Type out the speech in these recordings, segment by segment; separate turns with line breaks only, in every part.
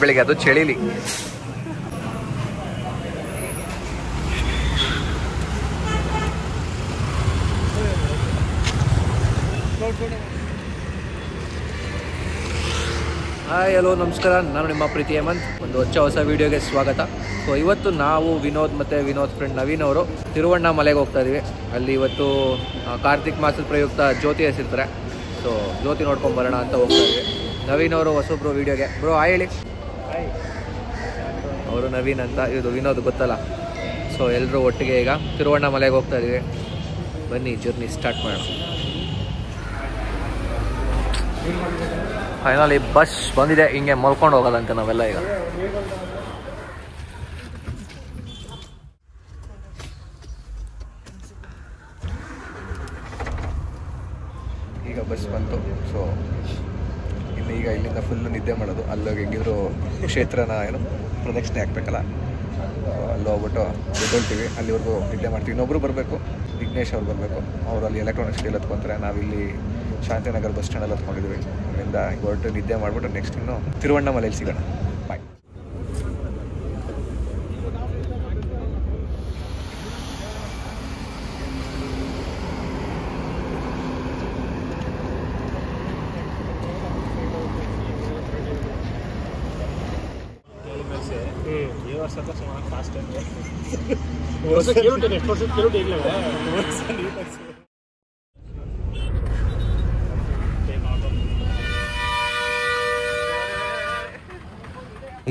ಬೆಳಿಗ್ಗೆ ಅದು ಚಳಿಲಿ. Hi hello ನಮಸ್ಕಾರ, ನಾನು ನಿಮ್ಮ ಪ್ರೀತಿ ಹೇಮಂತ್. ಒಂದು ಹೊಸ ವೀಡಿಯೋಗೆ ಸ್ವಾಗತ. ಸೊ ಇವತ್ತು ನಾವು ವಿನೋದ್ ಮತ್ತು ವಿನೋದ್ ಫ್ರೆಂಡ್ ನವೀನ್ ಅವರು ತಿರುವಣ್ಣಾಮಲೆಗೆ ಹೋಗ್ತಾ ಇದ್ದೀವಿ. ಅಲ್ಲಿ ಇವತ್ತು ಕಾರ್ತಿಕ್ ಮಾಸದ ಪ್ರಯುಕ್ತ ಜ್ಯೋತಿ ಹೆಸರಿರ್ತಾರೆ. ಸೊ ಜ್ಯೋತಿ ನೋಡ್ಕೊಂಡು ಬರೋಣ ಅಂತ ಹೋಗ್ತಾ ಇದ್ದೀವಿ. ನವೀನ್ ಅವರು ಹೊಸೊಬ್ರು ವೀಡಿಯೋಗೆ. ಬ್ರೋ ಹಾಯ್ ಹೇಳಿ. ಅವರು ನವೀನ್ ಅಂತ, ಇದು ವಿನೋದ್ ಗೊತ್ತಲ್ಲ. ಸೊ ಎಲ್ಲರೂ ಒಟ್ಟಿಗೆ ಈಗ ತಿರುವಣ್ಣಾಮಲೆಗೆ ಹೋಗ್ತಾ ಇದ್ದೀವಿ. ಬನ್ನಿ ಜರ್ನಿ ಸ್ಟಾರ್ಟ್ ಮಾಡೋಣ. ಫೈನಲಿ ಬಸ್ ಬಂದಿದೆ. ಹಿಂಗೆ ಮಲ್ಕೊಂಡು ಹೋಗೋದಂತೆ ನಾವೆಲ್ಲ ಈಗ ಬಸ್ ಬಂತು. ಸೊ ಈಗ ಇಲ್ಲಿಂದ ಫುಲ್ಲು ನಿದ್ದೆ ಮಾಡೋದು. ಅಲ್ಲೋಗಿ ಹೆಂಗಿದ್ರು ಕ್ಷೇತ್ರನ ಪ್ರದಕ್ಷಿಣೆ ಹಾಕ್ಬೇಕಲ್ಲ, ಅಲ್ಲಿ ಹೋಗ್ಬಿಟ್ಟು ಎದ್ದೊಳ್ತೀವಿ. ಅಲ್ಲಿವರೆಗೂ ನಿದ್ದೆ ಮಾಡ್ತೀವಿ. ಇನ್ನೊಬ್ರು ಬರಬೇಕು, ವಿಘ್ನೇಶ್ ಅವ್ರು ಬರಬೇಕು. ಅವರು ಅಲ್ಲಿ ಎಲೆಕ್ಟ್ರಾನಿಕ್ಸ್ ಡೀಲ್ ಹತ್ಕೊಂತಾರೆ. ನಾವಿಲ್ಲಿ ಶಾಂತಿನಗರ ಬಸ್ ಸ್ಟ್ಯಾಂಡಲ್ಲಿ ಹತ್ಕೊಂಡಿದ್ದೀವಿ. ಅಲ್ಲಿಂದ ಹೊರಟು ನಿದ್ದೆ ಮಾಡಿಬಿಟ್ಟು ನೆಕ್ಸ್ಟ್ ಇನ್ನು ತಿರುವಣ್ಣಾಮಲೆಯಲ್ಲಿ ಸಿಗೋಣ. ಬಾಯ್.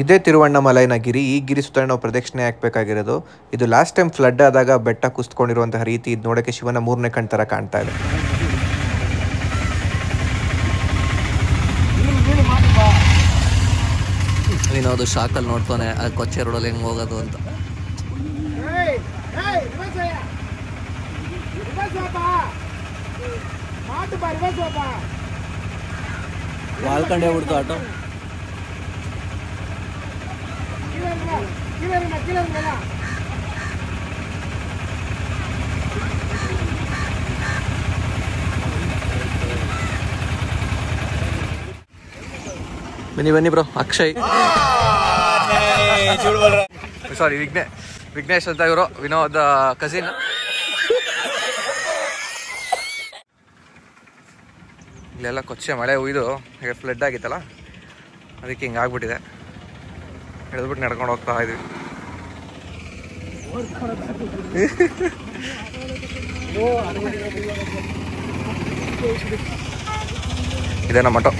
ಇದೇ ತಿರುವಣ್ಣಾಮಲೈನ ಗಿರಿ. ಈ ಗಿರಿ ಸುತ್ತ ನಾವು ಪ್ರದಕ್ಷಿಣೆ ಹಾಕಬೇಕಾಗಿರೋದು. ಇದು ಲಾಸ್ಟ್ ಟೈಮ್ ಫ್ಲಡ್ ಆದಾಗ ಬೆಟ್ಟ ಕುಸಿದುಕೊಂಡಿರುವಂತಹ ರೀತಿ ಇದು ನೋಡೋಕ್ಕೆ ಶಿವನ ಮೂರನೇ ಕಣ್ ಥರ ಕಾಣ್ತಾ ಇದೆ. ವಿನೋದು ಶಾಕಲ್ಲಿ ನೋಡ್ತಾನೆ ಕೊಚ್ಚೆ ರೋಡಲ್ಲಿ ಹೆಂಗೆ ಹೋಗೋದು ಅಂತ. ವಾಲ್ಕಂಡೆ ಬಿಡ್ತು ಆಟೋ. ಬನ್ನಿ ಬನ್ನಿ ಬ್ರೋ. ಅಕ್ಷಯ್, ಸಾರಿ ವಿಘ್ನೇಶ್ ಅಂತ ಇವರು ವಿನೋದ್ ಕಸಿನ್. ಇಲ್ಲೆಲ್ಲ ಕೊಚ್ಚೆ ಮಳೆ ಹುಯ್ದು ಈಗ ಫ್ಲಡ್ ಆಗಿತ್ತಲ್ಲ, ಅದಕ್ಕೆ ಹಿಂಗೆ ಆಗ್ಬಿಟ್ಟಿದೆ. ಎಳೆದ್ಬಿಟ್ಟು ನಡ್ಕೊಂಡು ಹೋಗ್ತಾ ಇದ್ವಿ. ಇದೇ ನಮ್ಮ ಆಟೋ.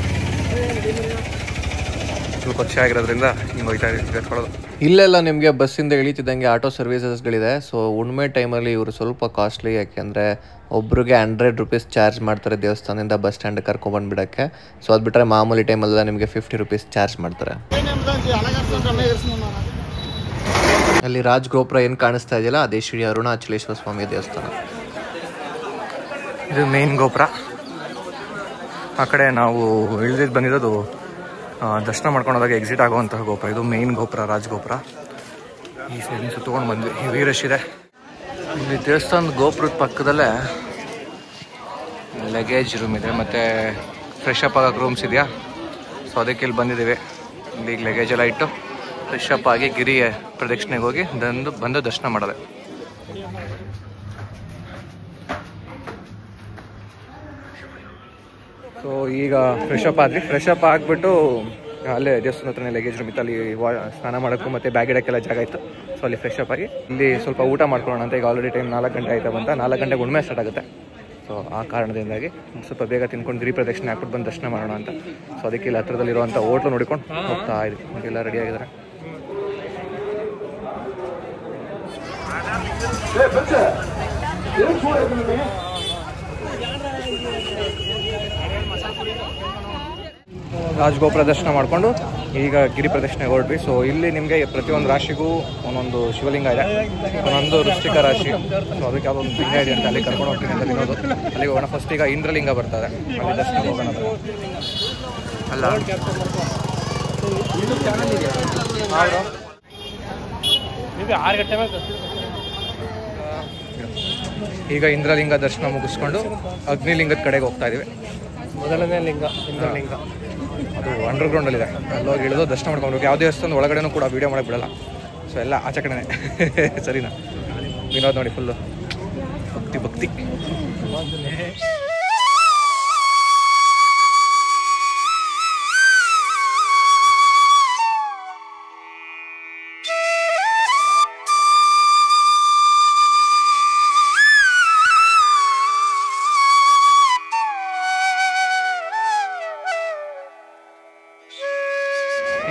ಫುಲ್ ಕೊಚ್ಚೆ ಆಗಿರೋದ್ರಿಂದ ಹಿಂಗೆ ಹೋಗ್ತಾ ಇದ್ವಿ ಎತ್ಕೊಳ್ಳೋದು. ಇಲ್ಲೆಲ್ಲ ನಿಮಗೆ ಬಸ್ಸಿಂದ ಇಳಿತಿದ್ದಂಗೆ ಆಟೋ ಸರ್ವಿಸಸ್ಗಳಿದೆ. ಸೊ ಹುಣ್ಣಿಮೆ ಟೈಮಲ್ಲಿ ಇವರು ಸ್ವಲ್ಪ ಕಾಸ್ಟ್ಲಿ, ಯಾಕೆಂದರೆ ಒಬ್ರಿಗೆ 100 ರೂಪೀಸ್ ಚಾರ್ಜ್ ಮಾಡ್ತಾರೆ ದೇವಸ್ಥಾನದಿಂದ ಬಸ್ ಸ್ಟ್ಯಾಂಡ್ ಕರ್ಕೊಂಡ್ಬಂದ್ಬಿಡೋಕ್ಕೆ. ಸೊ ಅದು ಬಿಟ್ಟರೆ ಮಾಮೂಲಿ ಟೈಮಲ್ಲ ನಿಮಗೆ 50 ರೂಪೀಸ್ ಚಾರ್ಜ್ ಮಾಡ್ತಾರೆ. ಅಲ್ಲಿ ರಾಜ್ ಗೋಪುರ ಏನು ಕಾಣಿಸ್ತಾ ಇದೆಯಲ್ಲ, ಅದೇ ಶ್ರೀ ಅರುಣಾಚಲೇಶ್ವರ ಸ್ವಾಮಿ ದೇವಸ್ಥಾನ. ಇದು ಮೇನ್ ಗೋಪುರ. ಆ ಕಡೆ ನಾವು ಇಳಿದಿದ್ದು ಬಂದಿರೋದು ದರ್ಶನ ಮಾಡ್ಕೊಂಡೋದಾಗ ಎಕ್ಸಿಟ್ ಆಗುವಂತಹ ಗೋಪುರ. ಇದು ಮೇನ್ ಗೋಪುರ, ರಾಜ್ ಗೋಪುರ. ಈ ಸೈಡ್ ಸುತ್ತಕೊಂಡು ಬಂದ್ವಿ. ಹೆವಿ ರಶ್ ಇದೆ. ಇಲ್ಲಿ ದೇವಸ್ಥಾನದ ಗೋಪುರದ ಪಕ್ಕದಲ್ಲೇ ಲಗೇಜ್ ರೂಮ್ ಇದೆ, ಮತ್ತು ಫ್ರೆಶ್ ಅಪ್ ಆಗೋಕ್ಕೆ ರೂಮ್ಸ್ ಇದೆಯಾ. ಸೊ ಅದಕ್ಕೆ ಇಲ್ಲಿ ಬಂದಿದ್ದೀವಿ. ಇಲ್ಲಿ ಲಗೇಜ್ ಎಲ್ಲ ಇಟ್ಟು ಫ್ರೆಶ್ ಅಪ್ ಆಗಿ ಗಿರಿ ಪ್ರದಕ್ಷಿಣೆಗೆ ಹೋಗಿ ಬಂದು ದರ್ಶನ ಮಾಡೋದೆ. ಸೊ ಈಗ ಫ್ರೆಶ್ ಅಪ್ ಆದ್ವಿ. ಫ್ರೆಶ್ ಅಪ್ ಆಗಿಬಿಟ್ಟು ಅಲ್ಲೇ ದೇವಸ್ಥಾನ ಹತ್ರನೇ ಲಗೇಜ್ ರೂಮ್ ಇತ್ತು. ಅಲ್ಲಿ ಸ್ನಾನ ಮಾಡೋಕ್ಕೂ ಮತ್ತು ಬ್ಯಾಗ್ ಇಡೋಕ್ಕೆಲ್ಲ ಜಾಗ ಇತ್ತು. ಸೊ ಅಲ್ಲಿ ಫ್ರೆಶ್ ಅಪ್ ಆಗಿ ಇಲ್ಲಿ ಸ್ವಲ್ಪ ಊಟ ಮಾಡ್ಕೊಳ್ಳೋಣ ಅಂತ. ಈಗ ಆಲ್ರೆಡಿ ಟೈಮ್ 4 ಗಂಟೆ ಆಯ್ತಾ ಬಂತ. 4 ಗಂಟೆಗೆ ಹುಣ್ಣಿಮೆ ಸ್ಟಾರ್ಟ್ ಆಗುತ್ತೆ. ಸೊ ಆ ಕಾರಣದಿಂದಾಗಿ ಸ್ವಲ್ಪ ಬೇಗ ತಿನ್ಕೊಂಡು ಗಿರಿ ಪ್ರದಕ್ಷಿಣೆ ಹಾಕ್ಬಿಟ್ಟು ಬಂದು ದರ್ಶನ ಮಾಡೋಣ ಅಂತ. ಸೊ ಅದಕ್ಕೆ ಇಲ್ಲಿ ಹತ್ರದಲ್ಲಿರುವಂಥ ಹೋಟ್ಲು ನೋಡಿಕೊಂಡು ಹೋಗ್ತಾ ಇದ್ವಿ. ಎಲ್ಲ ರೆಡಿ ಆಗಿದ್ದಾರೆ. ರಾಜಗೋಪುರ ದರ್ಶನ ಮಾಡಿಕೊಂಡು ಈಗ ಗಿರಿ ಪ್ರದಕ್ಷಿಣೆ ಹೊರಟ್ವಿ. ಸೊ ಇಲ್ಲಿ ನಿಮಗೆ ಪ್ರತಿಯೊಂದು ರಾಶಿಗೂ ಒಂದೊಂದು ಶಿವಲಿಂಗ ಇದೆ, ಒಂದೊಂದು ವೃಶ್ಚಿಕ ರಾಶಿ. ಸೊ ಅದಕ್ಕೆ ಯಾವುದೊಂದು ಲಿಂಗ ಇದೆ ಅಂತ ಅಲ್ಲಿ ಕರ್ಕೊಂಡು ಹೋಗ್ತೀನಿ ಅಂತ ವಿನೋದು. ಅಲ್ಲಿಗೆ ಹೋಗೋಣ. ಫಸ್ಟ್ ಈಗ ಇಂದ್ರಲಿಂಗ ಬರ್ತದೆ, ಅಲ್ಲಿ ದರ್ಶನ ಹೋಗೋಣ ಅಲ್ಲ. ಈಗ ಇಂದ್ರಲಿಂಗ ದರ್ಶನ ಮುಗಿಸ್ಕೊಂಡು ಅಗ್ನಿಲಿಂಗದ ಕಡೆಗೆ ಹೋಗ್ತಾ ಇದೀವಿ. ಮೊದಲನೇ ಲಿಂಗ ಇಂದ್ರಲಿಂಗ. ಅದು ಅಂಡರ್ಗ್ರೌಂಡಲ್ಲಿದೆ. ಅಲ್ಲೋಗಿ ಇಳಿದು ದರ್ಶನ ಮಾಡ್ಕೊಂಡು ಯಾವುದೇ ದೇವಸ್ಥಾನದ ಒಳಗಡೆನೂ ಕೂಡ ವೀಡಿಯೋ ಮಾಡೋಕ್ಕೆ ಬಿಡಲ್ಲ. ಸೊ ಎಲ್ಲ ಆಚೆ ಕಡೆನೇ ಸರಿನಾ? ವಿನೋದ್ ನೋಡಿ ಫುಲ್ಲು ಭಕ್ತಿ.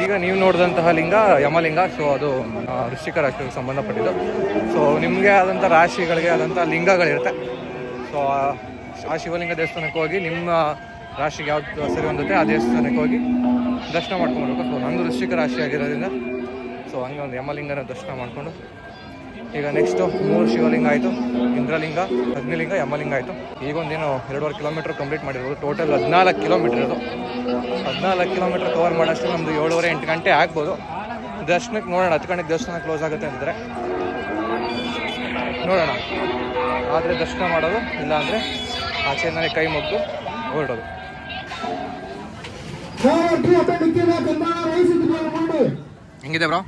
ಈಗ ನೀವು ನೋಡಿದಂತಹ ಲಿಂಗ ಯಮಲಿಂಗ. ಸೊ ಅದು ವೃಶ್ಚಿಕ ರಾಶಿಗೆ ಸಂಬಂಧಪಟ್ಟಿದ್ದು. ಸೊ ನಿಮಗೆ ಆದಂಥ ರಾಶಿಗಳಿಗೆ ಆದಂಥ ಲಿಂಗಗಳಿರುತ್ತೆ. ಸೊ ಆ ಶಿವಲಿಂಗ ದೇವಸ್ಥಾನಕ್ಕೆ ಹೋಗಿ ನಿಮ್ಮ ರಾಶಿಗೆ ಯಾವ್ದು ಸರಿ ಹೊಂದುತ್ತೆ ಆ ದೇವಸ್ಥಾನಕ್ಕೆ ಹೋಗಿ ದರ್ಶನ ಮಾಡ್ಕೊಂಡ್ಬರ್ಬೇಕು. ಸೊ ನಂದು ವೃಶ್ಚಿಕ ರಾಶಿ ಆಗಿರೋದ್ರಿಂದ ಸೊ ಹಂಗೆ ಒಂದು ಯಮಲಿಂಗನ ದರ್ಶನ ಮಾಡಿಕೊಂಡು ಈಗ ನೆಕ್ಸ್ಟು 3 ಶಿವಲಿಂಗ ಆಯಿತು, ಇಂದ್ರಲಿಂಗ, ಅಗ್ನಿಲಿಂಗ, ಯಮಲಿಂಗ ಆಯಿತು. ಈಗೊಂದೇನು 2.5 ಕಿಲೋಮೀಟ್ರ್ ಕಂಪ್ಲೀಟ್ ಮಾಡಿರ್ಬೋದು. ಟೋಟಲ್ 14 ಕಿಲೋಮೀಟ್ರ್ ಇದು. 14 ಕಿಲೋಮೀಟ್ರ್ ಕವರ್ ಮಾಡೋಷ್ಟು ನಮ್ಮದು 7:30-8 ಗಂಟೆ ಆಗ್ಬೋದು. ದರ್ಶನಕ್ಕೆ ನೋಡೋಣ, 10 ಗಂಟೆಗೆ ದೇವಸ್ಥಾನ ಕ್ಲೋಸ್ ಆಗುತ್ತೆ ಅಂತಿದ್ರೆ ನೋಡೋಣ. ಆದರೆ ದರ್ಶನ ಮಾಡೋದು, ಇಲ್ಲಾಂದರೆ ಆಚೆಯಿಂದಲೇ ಕೈ ಮುಗ್ದು ಹೊರಡೋದು. ಹೆಂಗಿದೆ ಬ್ರೋ?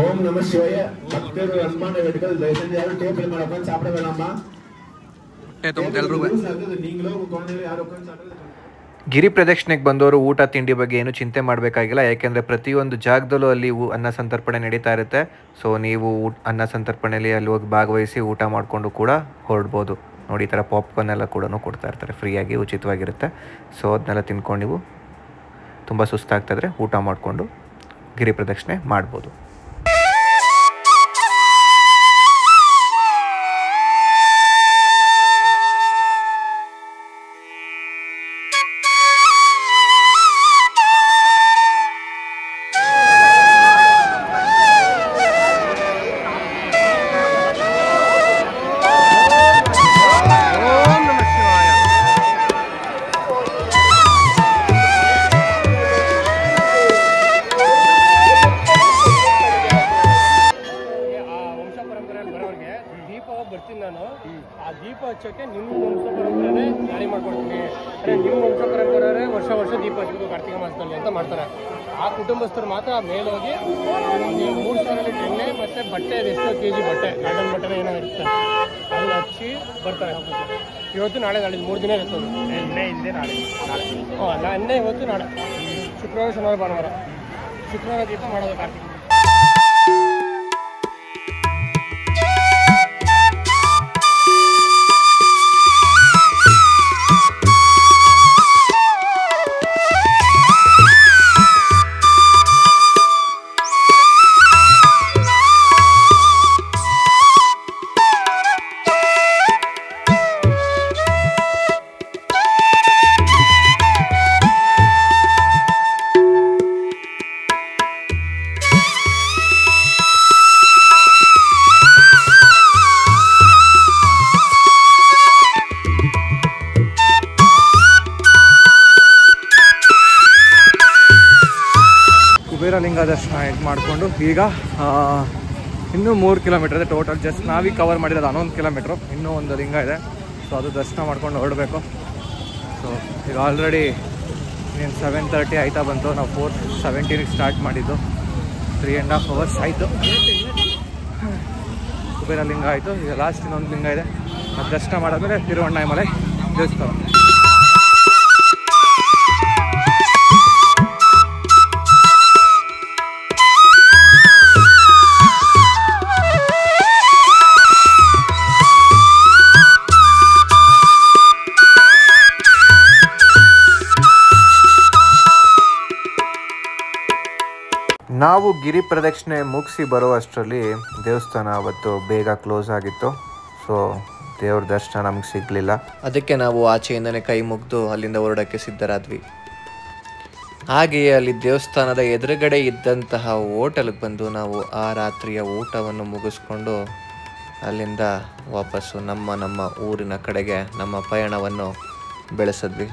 ಓಂ ನಮಃ ಶಿವಾಯ. ಭಕ್ತರು ಅನುಮಾನ ವೆಟ್ಕಲ್ ದಯವಿಟ್ಟು ಯಾರು ಟೇಬಲ್ ಮೇಲೆ ಹಾಕೊಂಡು ಸಾಪಡ ಬೇಡಮ್ಮ.
ಗಿರಿ ಪ್ರದಕ್ಷಿಣೆಗೆ ಬಂದವರು ಊಟ ತಿಂಡಿ ಬಗ್ಗೆ ಏನು ಚಿಂತೆ ಮಾಡಬೇಕಾಗಿಲ್ಲ. ಯಾಕೆಂದರೆ ಪ್ರತಿಯೊಂದು ಜಾಗದಲ್ಲೂ ಅಲ್ಲಿ ಅನ್ನ ಸಂತರ್ಪಣೆ ನಡೀತಾ ಇರುತ್ತೆ. ಸೊ ನೀವು ಅನ್ನ ಸಂತರ್ಪಣೆಯಲ್ಲಿ ಅಲ್ಲಿ ಹೋಗಿ ಭಾಗವಹಿಸಿ ಊಟ ಮಾಡಿಕೊಂಡು ಕೂಡ ಹೊರಡ್ಬೋದು. ನೋಡಿ, ಈ ಥರ ಪಾಪ್ಕಾರ್ನ್ ಎಲ್ಲ ಕೂಡ ಕೊಡ್ತಾ ಇರ್ತಾರೆ ಫ್ರೀಯಾಗಿ, ಉಚಿತವಾಗಿರುತ್ತೆ. ಸೊ ಅದನ್ನೆಲ್ಲ ತಿನ್ಕೊಂಡು ನೀವು ತುಂಬ ಸುಸ್ತಾಗ್ತಾಯಿದ್ರೆ ಊಟ ಮಾಡಿಕೊಂಡು ಗಿರಿ ಪ್ರದಕ್ಷಿಣೆ ಮಾಡ್ಬೋದು.
ಬರ್ತೀನಿ ನಾನು. ಆ ದೀಪ ಹಚ್ಚೋಕ್ಕೆ ನಿಮ್ಮ ವಂಶ ಪರಂಪರೆ ದಾರಿ ಮಾಡ್ಕೊಡ್ತೀನಿ. ಅಂದರೆ ನಿಮ್ಮ ವಂಶ ಪರಂಪರೆ ವರ್ಷ ದೀಪ ಹಚ್ಚಬೇಕು ಕಾರ್ತಿಕ ಮಾಸದಲ್ಲಿ ಅಂತ ಮಾಡ್ತಾರೆ. ಆ ಕುಟುಂಬಸ್ಥರು ಮಾತ್ರ ಮೇಲೆ ಹೋಗಿ 3,000 ಲೀಟರ್ ಎಣ್ಣೆ ಮತ್ತು ಬಟ್ಟೆ, ಎಷ್ಟೋ kg ಬಟ್ಟೆ, ಕಾಟನ್ ಬಟ್ಟೆನ ಏನೋ ಇರುತ್ತೆ, ಅದನ್ನ ಹಚ್ಚಿ ಬರ್ತಾರೆ. ಇವತ್ತು ನಾಳೆ 3 ದಿನ ಇರ್ತದೆ. ಎಣ್ಣೆ ಹಿಂದೆ ನಾಳೆ ಎಣ್ಣೆ ಇವತ್ತು ನಾಳೆ ಶುಕ್ರವಾರ, ಶನಿವಾರ, ಭಾನುವಾರ. ಶುಕ್ರವಾರ ದೀಪ ಮಾಡೋದು ಕಾರ್ತಿಕ.
ಕುಬೇರಲಿಂಗ ದರ್ಶನ ಇದು ಮಾಡಿಕೊಂಡು ಈಗ ಇನ್ನೂ 3 ಕಿಲೋಮೀಟರ್ ಇದೆ ಟೋಟಲ್. ಜಸ್ಟ್ ನಾವೀಗ ಕವರ್ ಮಾಡಿರೋದು 11 ಕಿಲೋಮೀಟ್ರು. ಇನ್ನೂ ಒಂದು ಲಿಂಗ ಇದೆ. ಸೊ ಅದು ದರ್ಶನ ಮಾಡ್ಕೊಂಡು ಹೊರಡಬೇಕು. ಸೊ ಈಗ ಆಲ್ರೆಡಿ 7:30 ಆಯ್ತಾ ಬಂತು. ನಾವು 4:17ಗೆ ಸ್ಟಾರ್ಟ್ ಮಾಡಿದ್ದು. 3.5 hours ಆಯಿತು. ಕುಬೇರಲಿಂಗ ಆಯಿತು. ಈಗ ಲಾಸ್ಟ್ ಇನ್ನೊಂದು ಲಿಂಗ ಇದೆ. ಅದು ದರ್ಶನ ಮಾಡಾದ್ಮೇಲೆ ತಿರುವಣ್ಣಾಮಲೈ ದೇವಸ್ಥಾನ. ನಾವು ಗಿರಿ ಪ್ರದಕ್ಷಿಣೆ ಮುಗಿಸಿ ಬರೋ ಅಷ್ಟರಲ್ಲಿ ದೇವಸ್ಥಾನ ಅವತ್ತು ಬೇಗ ಕ್ಲೋಸ್ ಆಗಿತ್ತು. ಸೊ ದೇವ್ರ ದರ್ಶನ ನಮಗೆ ಸಿಗಲಿಲ್ಲ. ಅದಕ್ಕೆ ನಾವು ಆಚೆಯಿಂದನೇ ಕೈ ಮುಗಿದು ಅಲ್ಲಿಂದ ಹೊರಡೋಕ್ಕೆ ಸಿದ್ಧರಾದ್ವಿ. ಹಾಗೆಯೇ ಅಲ್ಲಿ ದೇವಸ್ಥಾನದ ಎದುರುಗಡೆ ಇದ್ದಂತಹ ಹೋಟೆಲ್ಗೆ ಬಂದು ನಾವು ಆ ರಾತ್ರಿಯ ಊಟವನ್ನು ಮುಗಿಸ್ಕೊಂಡು ಅಲ್ಲಿಂದ ವಾಪಸ್ಸು ನಮ್ಮ ಊರಿನ ಕಡೆಗೆ ನಮ್ಮ ಪಯಣವನ್ನು ಬೆಳೆಸಿದ್ವಿ.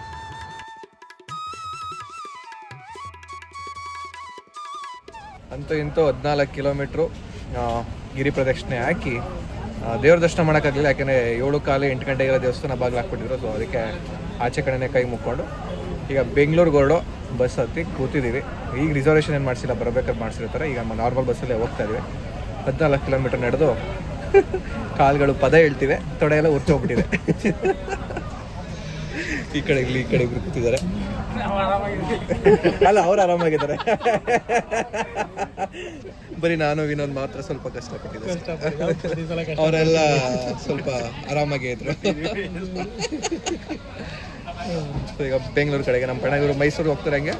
ಅಂತೂ ಇಂತೂ 14 ಕಿಲೋಮೀಟ್ರು ಗಿರಿ ಪ್ರದಕ್ಷಿಣೆ ಹಾಕಿ ದೇವ್ರ ದರ್ಶನ ಮಾಡೋಕ್ಕಾಗಲಿಲ್ಲ, ಯಾಕೆಂದರೆ 7:15 8 ಗಂಟೆಗೆಲ್ಲ ದೇವಸ್ಥಾನ ಬಾಗಿಲು ಹಾಕ್ಬಿಟ್ಟಿದ್ರು. ಸೊ ಅದಕ್ಕೆ ಆಚೆ ಕಡೆನೇ ಕೈ ಮುಕ್ಕೊಂಡು ಈಗ ಬೆಂಗಳೂರಿಗೆ ಹೊರಡೋ ಬಸ್ ಹತ್ತಿ ಕೂತಿದ್ದೀವಿ. ಈಗ ರಿಸರ್ವೇಷನ್ ಏನು ಮಾಡಿಸಿಲ್ಲ, ಬರಬೇಕಾದ್ರೆ ಮಾಡಿಸಿರ್ತಾರೆ. ಈಗ ನಾರ್ಮಲ್ ಬಸ್ಸಲ್ಲೇ ಹೋಗ್ತಾ ಇದ್ದೀವಿ. 14 ಕಿಲೋಮೀಟರ್ ನಡೆದು ಕಾಲುಗಳು ಪದ ಹೇಳ್ತಿವೆ, ತೊಡೆ ಎಲ್ಲ ಉರ್ಚೋಗ್ಬಿಟ್ಟಿದೆ. ಈ ಕಡೆ ಇಬ್ರು ಕೂತಿದ್ದಾರೆ. ಅಲ್ಲ, ಅವ್ರು ಆರಾಮಾಗಿದ್ದಾರೆ. ಬರೀ ನಾನು ವಿನೋದ್ ಮಾತ್ರ ಸ್ವಲ್ಪ ಕಷ್ಟಪಟ್ಟಿದ್ದಾರೆ. ಅವರೆಲ್ಲ ಸ್ವಲ್ಪ ಆರಾಮಾಗೇ ಇದ್ರು. ಈಗ ಬೆಂಗಳೂರು ಕಡೆಗೆ ನಮ್ಮ ಕಡೆ ಇವರು ಮೈಸೂರು ಹೋಗ್ತಾರೆ. ಹಂಗೆ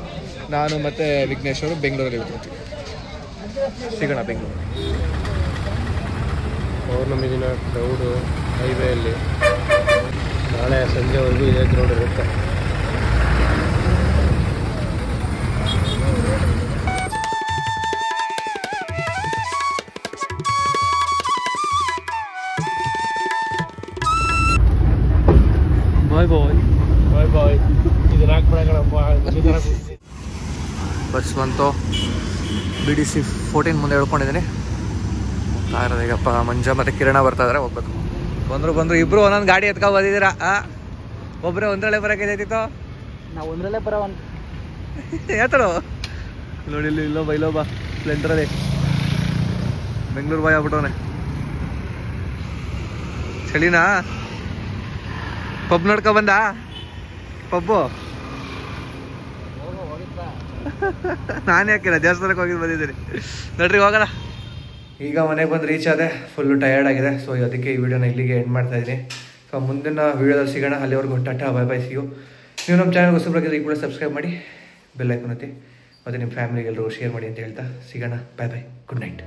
ನಾನು ಮತ್ತು ವಿಘ್ನೇಶ್ ಅವರು ಬೆಂಗಳೂರಲ್ಲಿ ಇರ್ತೀವಿ. ಸಿಗೋಣ ಬೆಂಗಳೂರು.
ಪೌರ್ಣಮಿ ದಿನ ಕ್ರೌಡು ಹೈವೇಯಲ್ಲಿ ನಾಳೆ ಸಂಜೆವರೆಗೂ ಇದೇ ಕ್ರೌಡ್ ಇರುತ್ತೆ. ಬಾಯ್ ಬಾಯ್ ಬಾಯ್ ಬಾಯ್. ಇದನ್ನ ಹಾಕ್ಬಿಡೋಣಪ್ಪ.
ಬಸ್ ಬಂತು. BDC 14 ಮುಂದೆ ಹೇಳ್ಕೊಂಡಿದ್ದೀನಿ. ಈಗಪ್ಪ ಮಂಜ ಮತ್ತು ಕಿರಣ ಬರ್ತಾ ಇದಾರೆ, ಹೋಗ್ಬೇಕು. ಬಂದರು ಇಬ್ರು ಒಂದೊಂದು ಗಾಡಿ ಎತ್ಕೊ ಬಂದಿದ್ದೀರಾ. ಒಬ್ಬರೇ ಒಂದರಲ್ಲೇ ಬರೋಕೈತಿತ್ತು.
ನಾವು ಒಂದರಲ್ಲೇ ಬರೋ
ಹೇಳ್ತಾರೋ ನೋಡಿ. ಇಲ್ಲೋಬ ಸ್ಪ್ಲೆಂಡರಲ್ಲಿ ಬೆಂಗಳೂರು ಬಾಯ್ ಆಗ್ಬಿಟ್ಟವನೆ. ಚಳಿನಾ? ಪಬ್ ನೋಡ್ಕೊ ಬಂದ? ಪಬ್ಬು ನಾನು ಯಾಕಿಲ್ಲ, ದೇವಸ್ಥಾನಕ್ಕೆ ಹೋಗಿ ಬಂದಿದ್ದೀನಿ. ನೋಡ್ರಿ ಹೋಗೋಣ. ಈಗ ಮನೆಗೆ ಬಂದು ರೀಚ್ ಆದೆ. ಫುಲ್ಲು ಟಯರ್ಡ್ ಆಗಿದೆ. ಸೊ ಅದಕ್ಕೆ ಈ ವಿಡಿಯೋನ ಇಲ್ಲಿಗೆ ಎಂಡ್ ಮಾಡ್ತಾ ಇದ್ದೀನಿ. ಸೊ ಮುಂದಿನ ವಿಡಿಯೋದಲ್ಲಿ ಸಿಗೋಣ. ಅಲ್ಲಿವರೆಗೂ ಟಾಟಾ, ಬೈ ಬೈ, ಸಿಯು. ನೀವು ನಮ್ಮ ಚಾನಲ್ಗೆ ಹೊಸಬರಾಗಿದ್ದರೆ ಈಗ ಕೂಡ ಸಬ್ಸ್ಕ್ರೈಬ್ ಮಾಡಿ, ಬೆಲ್ ಐಕಾನ್ ಒತ್ತಿ, ಮತ್ತು ನಿಮ್ಮ ಫ್ಯಾಮಿಲಿಗೆಲ್ಲರೂ ಶೇರ್ ಮಾಡಿ ಅಂತ ಹೇಳ್ತಾ ಸಿಗೋಣ. Bye bye, good night.